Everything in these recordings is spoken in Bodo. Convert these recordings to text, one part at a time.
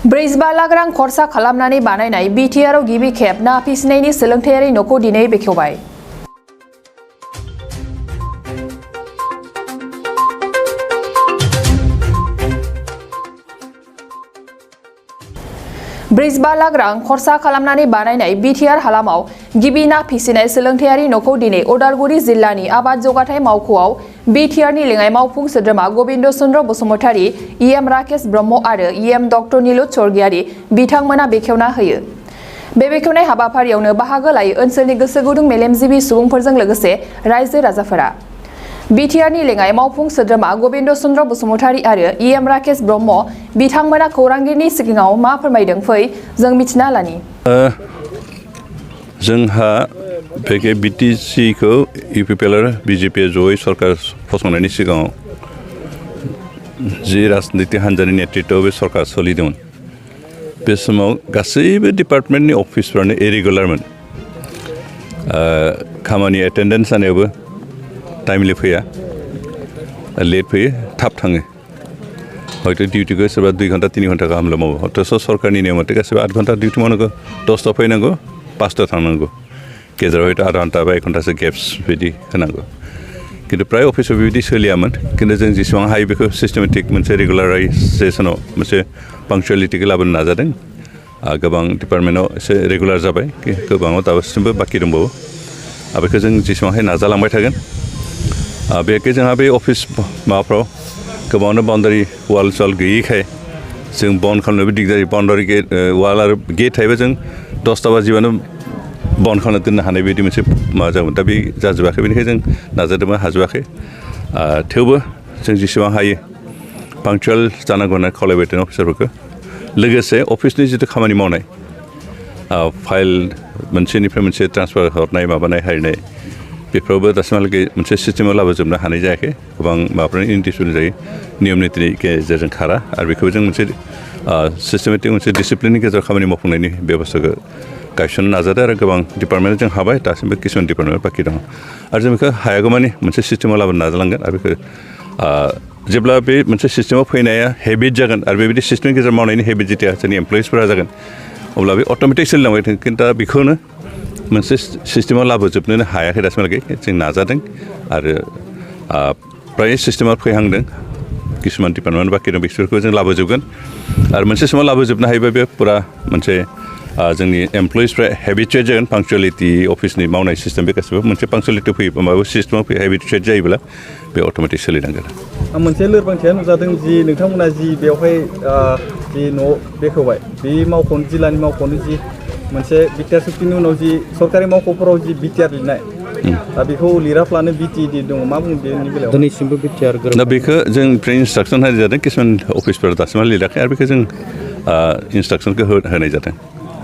ब्रैजिबा लाख रां खरसा खालामनानै बानायनाय बिटिआरआव गिबि खेब ना फिसिनायनि सोलोंथायारि न'खौ दिनै बेखेवबाय। ब्रैजिबा लाख रां खरसा खालामनानै बानायनाय बिटिआर हालामाव गिबि ना फिसिनाय सोलोंथायारि न'खौ दिनै उदालगुरि जिल्लानि आबाद जौगाथाय मावख'आव बिटिआरनि लेङाइ मावफुं सोद्रोमा गबिन्द चन्द्र बसुमतारी, इएम राकेश ब्रह्म आरो इएम डक्टर नीलुत स्वर्गियारी बिथांमोना बेखेवना होयो। बे बेखेवनाय हाबाफारियावनो बाहागो लायो ओनसोलनि गोसो गुदुं मेलेमजिबि सुबुंफोरजों लोगोसे रायजो राजाफोरा। बिटिआरनि लेङाइ मावफुं सोद्रोमा गबिन्द चन्द्र बसुमतारी आरो इएम राकेश ब्रह्म बिथांमोना खौरांगिरिनि सिगाङाव मा फोरमायदों फै जों मिथिना लानि। जोंहा बे बिटिसिखौ इउपिपिएल आरो बिजेपि जयै सरकार फसंनायनि सिगाङाव जि राजनिति हान्जानि नेतृत्वआव बे सरकार सोलिदोंमोन। बे समाव गासैबो डिपार्टमेन्टनि अफिसफ्रानो इरेगुलारमोन। खामानि एटेन्डेन्स जानायावबो टाइमलि फैया, लेट फैयो, थाब थाङो। हयथ' डिउटिखौ सोरबा 2 घन्टा 3 घन्टा गाहामल' मावो। अथ'स' सरकारनि नियम मथे गासैबो 8 घन्टा डिउटि मावनांगौ, 10टायाव फैनांगौ, 5टायाव थांनांगौ। गेजेराव हयथ' आधा घन्टा बा 1 घन्टासो गेप्स बिदि होनांगौ। खिन्थु प्राय अफिसाव बेबायदि सोलियामोन। खिन्थु जों जेसेबां हायो बेखौ सिस्टेमेटिक मोनसे रेगुलाराइजेसनाव मोनसे पांक्चुवेलिटिखौ लाबोनो नाजादों। गोबां डिपार्टमेन्टआव एसे रेगुलार जाबाय, गोबाङाव दासिमबो बाखि दंबावो। बेखौ जों जेसेबां हायो नाजालांबाय थागोन। बेखौ जोंहा बे अफिस माबाफ्राव गोबाङानो बाउन्डारि वाल साल गैयैखाय जों बन्द खालामनोबो दिगदार। बाउन्डारि गेट वाल आरो गेट थायोबा जों 10टा बाजिबानो बन्द खालामना दोननो हानाय बायदि मोनसे माबा जागोन। दा बे जाजोबाखै, बेनिखायनो जों नाजादोंमोन, हाजोबाखै। थेवबो जों जेसेबां हायो पांक्चुवेल जानांगौ होनना खावलायबाय थादों अफिसारफोरखौ। लोगोसे अफिसनि जिथु खामानि मावनाय, फाइल मोनसेनिफ्राय मोनसे ट्रान्सफार हरनाय माबानाय हारिनाय, बेफोरावबो दासिमहालागै मोनसे सिस्टेमाव लाबोजोबनो हानाय जायाखै। गोबां माबाफ्रानो इनडिसिप्लिन जायो, नियम नितिनि गेजेरजों खारा। आरो बेखौबो जों मोनसे सिस्टेमेटिक मोनसे डिसिप्लिननि गेजेराव खामानि मावफुंनायनि बेबस्थाखौ गायसननो नाजादों। आरो गोबां डिपार्टमेन्ट जों हाबाय, दासिमबो किसुमान डिपार्टमेन्ट बाखि दङ। आरो जों बेखौ हायागौमानि मोनसे सिस्टेमाव लाबोनो नाजालांगोन। आरो बेखौ जेब्ला बे मोनसे सिस्टेमाव फैनाया हेबिट जागोन आरो बेबायदि सिस्टेमनि गेजेराव मावनायनि हेबिट जेथिया जोंनि एमप्लयिसफोरा जागोन, अब्ला बे अट'मेटिक सोलिलांबाय थागोन। खिन्थु दा बेखौनो मोनसे सिस्टेमाव लाबोजोबनोनो हायाखै दासिमहालागै। जों नाजादों आरो फ्राय सिस्टेमाव फैहांदों। किसुमान डिपार्टमेन्ट बाखि दं, बिसोरखौ जों लाबोजोबगोन। आरो मोनसे समाव लाबोजोबनो हायोबा बे फुरा मोनसे जोंनि एमप्लयिसफ्रा हेबिचुवेट जागोन। पांक्चुवेलिटि अफिसनि मावनाय सिस्टेम बे गासिबो मोनसे पांक्चुवेलिटि फैयो, माबा सिस्टेमाव फैयो, हेबिचुवेट जायोब्ला बे अट'मेटिक सोलिनांगोन। मोनसे लोरबांथिया नुजादों जि नोंथांमोना जि बेवहाय जि न' बेखेवबाय, बे मावख'नि जिल्लानि मावख'नि जि मोनसे बिटिआर सुक्तिनि उनाव जि सरकारि मावख'फोराव जि बिटिआर लिरनाय, दा बेखौ लिराफ्लानो बिटिएडि दङ, मा बुङो बेनि बेलायाव? दिनैसिमबो बिटिआर दा बेखौ जों फ्राय इन्सट्राक्सन होनाय जादों। किसुमान अफिसफोरा दासिमबो लिराखै, आरो बेखौ जों इन्सट्राक्सनखौ होनाय जादों।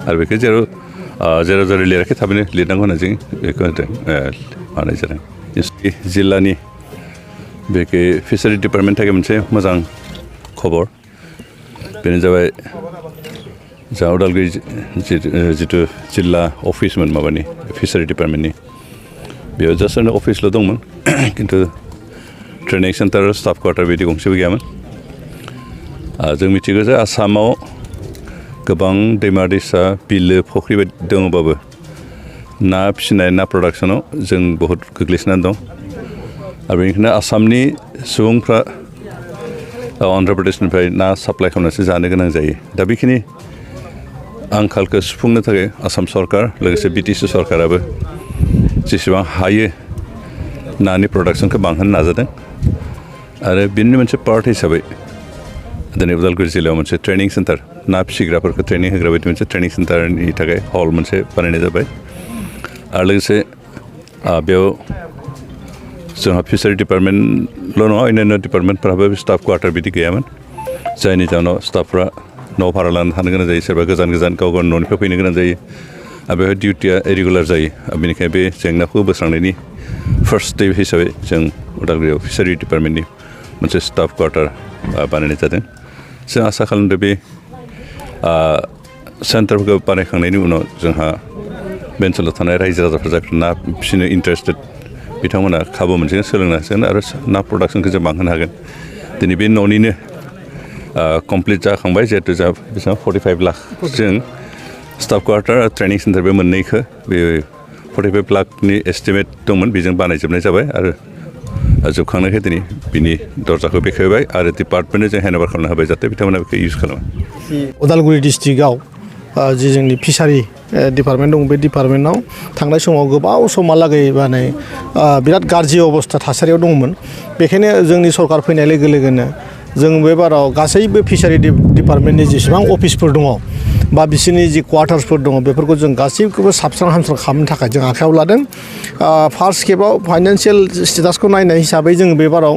आरो बेखौ जेराव लिराखै थाबैनो लिरनांगौ होनना जों बेखौ होदों, मानाय जादों। जिल्लानि बेखौ फिसारि डिपार्टमेन्टनि थाखाय मोनसे मोजां खबर, बेनो जाबाय जा उदालगुरि जिथु जिल्ला अफिसमोन माबानि फिसारि डिपार्टमेन्टनि, बेयाव जास्ट अफिसल' दंमोन। खिन्थु ट्रेनिं सेन्टार, स्टाफ क्वार्टार बिदि गंसेबो गैयामोन। जों मिथिगौ जे आसामाव गोबां दैमा दैसा, बिलो, फुख्रि दङबाबो ना फिसिनाय, ना प्रडाक्सनाव जों बहुद गोग्लैसोनानै दं। आरो बेनिखायनो आसामनि सुबुंफ्रा अन्ध्र प्रदेशनिफ्राय ना साप्लाइ खालामनासो जानो गोनां जायो। दा बेखिनि आंखालखौ सुफुंनो थाखाय आसाम सरकार लोगोसे बिटिसि सरकाराबो जेसेबां हायो नानि प्रडाक्सनखौ बांहोनो नाजादों। आरो बिनिनो मोनसे पार्ट हिसाबै दिनै उदालगुरि जिल्लायाव मोनसे ट्रेनिं सेन्टार, ना फिसिग्राफोरखौ ट्रेनिं होग्रा बायदि मोनसे ट्रेनिं सेन्टारनि थाखाय हल मोनसे बानायनाय जाबाय। आरो लोगोसे बेयाव जोंहा फिसारि डिपार्टमेन्टल' नङा, अन्यान्य डिपार्टमेन्टफ्राबो स्टाफ क्वार्टार बिदि गैयामोन, जायनि जाहोनाव स्टाफफ्रा न' भारा लानानै थानो गोनां जायो। सोरबा गोजान गाव गावनि न'निफ्राय फैनो गोनां जायो, आरो बेवहाय डिउटिया इरेगुलार जायो। बेनिखायनो बे जेंनाखौ बोस्रांनायनि फार्स्ट स्टेप हिसाबै जों उदालगुरियाव फिसारि डिपार्टमेन्टनि मोनसे स्टाफ क्वार्टार बानायनाय जादों। जों आसा खालामदों बे सेन्टारफोरखौ बानायखांनायनि उनाव जोंहा बे ओनसोलाव थानाय रायजो राजाफोर जायफोर ना फिसिनो इन्टारेस्टेड, बिथांमोना खाबु मोनसिगोन, सोलोंनो हासिगोन आरो ना प्रडाक्सनखौ जों बांहोनो हागोन। दिनै बे न'निनो कमप्लिट जाखांबाय जिहेतु जा बेसेबां 45 लाख जों स्टाफ क्वार्टार ट्रेनिं सेन्टार बे मोननैखौ बे 45 लाखनि एस्टिमेट दंमोन बेजों बानायजोबनाय जाबाय आरो जोबखांनायखाय दिनै बिनि दरजाखौ बेखेवबाय आरो डिपार्टमेन्टनो जों हेन्डअभार खालामनो हाबाय जाहाथे बिथांमोना बेखौ इउज खालामो उदालगुरि डिस्ट्रिक्टआव जि जोंनि फिसारि डिपार्टमेन्ट दं बे डिपार्टमेन्टआव थांनाय समाव गोबाव समहालागै माने बिराद गाज्रि अबस्था थासारियाव दंमोन बेखायनो जोंनि सरकार फैनाय लोगो लोगोनो जों बे बाराव गासैबो फिसारि डिपार्टमेन्टनि जेसेबां अफिसफोर दङ बा बिसोरनि जि क्वार्टार्सफोर दङ बेफोरखौ जों गासैखौबो साबस्रां हामस्रां खालामनो थाखाय जों आखायाव लादों फार्स्ट खेबाव फाइनान्सियेल स्टेटासखौ नायनाय हिसाबै जों बे बाराव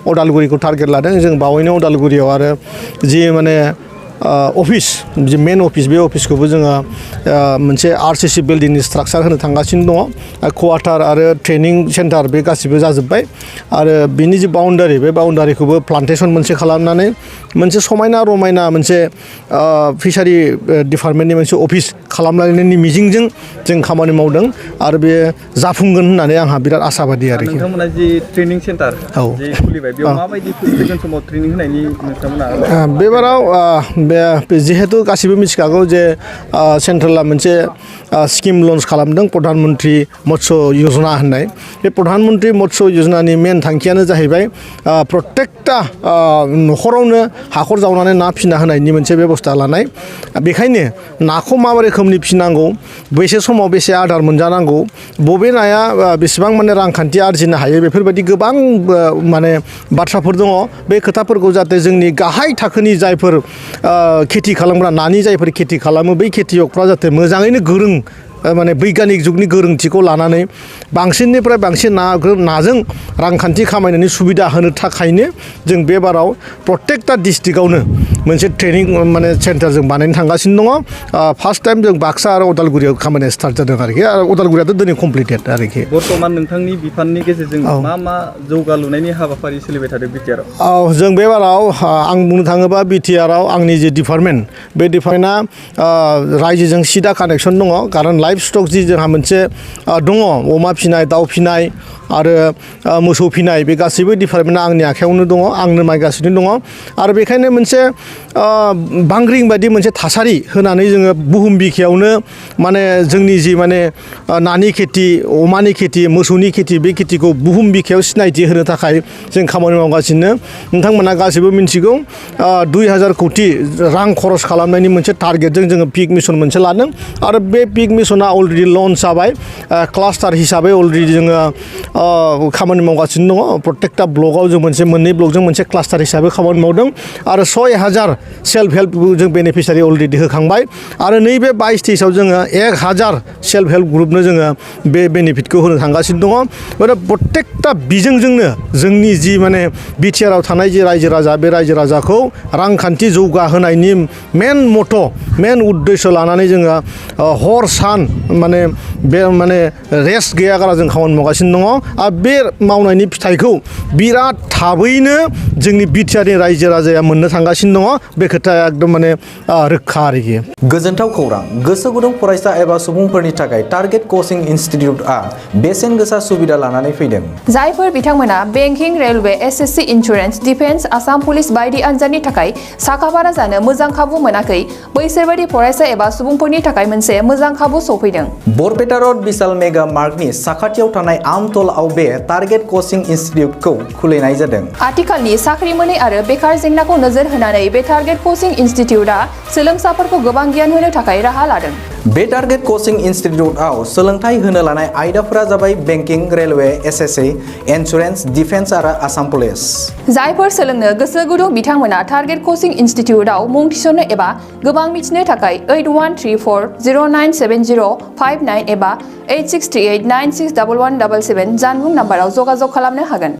उदालगुरिखौ टारगेट लादों जों बावैनो उदालगुरियाव आरो जि माने अफिस जि मेन अफिस बे अफिसखौबो जोङो मोनसे आरसीसी बिल्डिंनि स्ट्राक्चार होनो थांगासिनो दङ क्वार्टार आरो ट्रेनिं सेन्टार बे गासिबो जाजोब्बाय आरो बिनि जि बाउन्डारि बे बाउन्डारिखौबो प्लान्टेसन मोनसे खालामनानै मोनसे समायना रमायना मोनसे फिसारि डिपार्टमेन्टनि मोनसे अफिस खालामलायनायनि मिजिंजों जों खामानि मावदों आरो बे जाफुंगोन होननानै आंहा बिराद आसाबादि आरोखि नोंथांमोना जि ट्रेनिं सेन्टार जि खुलिबाय बेयाव माबायदि फैगोन समाव ट्रेनिं होनायनि नोंथांमोना बे बाराव जिहेतु गासिबो मिथिखागौ जे सेन्ट्रेला मोनसे स्किम लन्च खालामदों प्रधान मन्त्रि मत्स्य योजना होननाय बे प्रधान मन्त्रि मत्स्य योजनानि मेन थांखियानो जाहैबाय प्रत्येकटा न'खरावनो हाखर जावनानै ना फिना होनायनि मोनसे बेबस्था लानाय बेखायनो नाखौ मा रोखोमनि फिनांगौ बेसे समाव बेसे आदार मोनजानांगौ बबे नाया बेसेबां माने रांखान्थि आरजिनो हायो बेफोरबायदि गोबां माने बाथ्राफोर दङ बे खोथाफोरखौ जाहाथे जोंनि गाहाय थाखोनि जायफोर खेथि खालामग्रा नानि जायफोर खेथि खालामो बै खेथियगफ्रा जाहाथे मोजाङैनो गोरों माने बैग्यानिक जुगनि गोरोंथिखौ लानानै बांसिननिफ्राय बांसिन नाजों रांखान्थि खामायनायनि सुबिदा होनो थाखायनो जों बे बाराव प्रत्येकटा डिस्ट्रिक्टआवनो मोनसे ट्रेनिं माने सेन्टार जों बानायनो थांगासिनो दङ फार्स्ट टाइम जों बाक्सा आरो उदालगुरियाव खामानिया स्टार्ट जादों आरोखि आरो उदालगुरियाथ' दिनै कमप्लिटेड आरोखि बर्तमान नोंथांनि बिफाननि गेजेरजों मा जौगालुनायनि हाबाफारि सोलिबाय थादों बिटिआर औ जों बे बाराव आं बुंनो थाङोबा बिटिआरआव आंनि जि डिपार्टमेन्ट बे डिपार्टमेन्टआ रायजोजों सिदा कानेक्सन दङ खारन लाइफ स्टक जि जोंहा मोनसे दङ अमा फिनाय दाउ फिनाय आरो मोसौ फिनाय बे गासैबो डिपार्टमेन्टआ आंनि आखायावनो दङ आंनो नायगासिनो दङ आरो बेखायनो मोनसे बांग्रिं बायदि मोनसे थासारि होनानै जोङो बुहुम बिखायावनो माने जोंनि जि माने नानि खेथि अमानि खेथि मोसौनि खेथि बे खेथिखौ बुहुम बिखायाव सिनायथि होनो थाखाय जों खामानि मावगासिनो नोंथांमोना गासैबो मिन्थिगौ 2000 कोटि रां खरस खालामनायनि मोनसे टारगेटजों जोङो पिक मिशन मोनसे लादों आरो बे पिक मिशना अलरेडि लन्च जाबाय क्लास्टार हिसाबै अलरेडि जोङो खामानि मावगासिनो दङ प्रत्येकटा ब्लकआव जों मोननै ब्लकजों मोनसे क्लास्टार हिसाबै खामानि मावदों आरो 6000 सेल्फ हेल्प जों बेनिफिसियारि अलरेडि होखांबाय आरो नैबे 22 जोङो 1000 सेल्फ हेल्प ग्रुपनो जोङो बे बेनिफिटखौ होनो थांगासिनो दङ माने प्रत्येकटा बिजोंजोंनो जोंनि जि माने बिटिआरआव थानाय जि रायजो राजा बे रायजो राजाखौ रांखान्थि जौगाहोनायनि मेन उद्देश्य लानानै जोङो हर सान माने रेस्ट गैयागारा जों खामानि मावगासिनो दङ आरो बे मावनायनि फिथाइखौ बिराद थाबैनो जोंनि बिटिआरनि रायजो राजाया मोननो थांगासिनो दङ बे खोथाया एकदम माने रोखा आरोखि गोजोनथाव खौरां गोसो गुदुं फरायसा एबा सुबुंफोरनि थाखाय टारगेट कचिं इनस्टिट्युटआ बेसेन गोसा सुबिदा लानानै फैदों जायफोर बिथांमोना banking railway SSC insurance defence Assam police बायदि आनजादनि थाखाय साखाफारा जानो मोजां खाबु मोनाखै बैसोरबायदि फरायसा एबा सुबुंफोरनि थाखाय मोनसे मोजां खाबु सफैदों बरपेटा रोड विशाल मेगा मार्टनि साखाथियाव थानाय आमतलाव बे टारगेट कचिं इनस्टिट्युटखौ खुलिनाय जादों आथिखालनि साख्रि मोनै आरो बेकार जेंनाखौ नोजोर होनानै बे टारगेट कचिं इनस्टिट्युटआ सोलोंसाफोरखौ गोबां गियान होनो थाखाय राहा लादों बे टारगेट कचिं इनस्टिट्युटआव सोलोंथाइ होनो लानाय आयदाफोरा जाबाय banking railway SSC insurance defence आरो आसाम पुलिस जायफोर सोलोंनो गोसो गुदुं बिथांमोना टारगेट कचिं इनस्टिट्युटआव मुं थिसननो एबा गोबां मिथिनो थाखाय 8134097059 एबा 8638961177 जानबुं नाम्बाराव जगाजग खालामनो हागोन।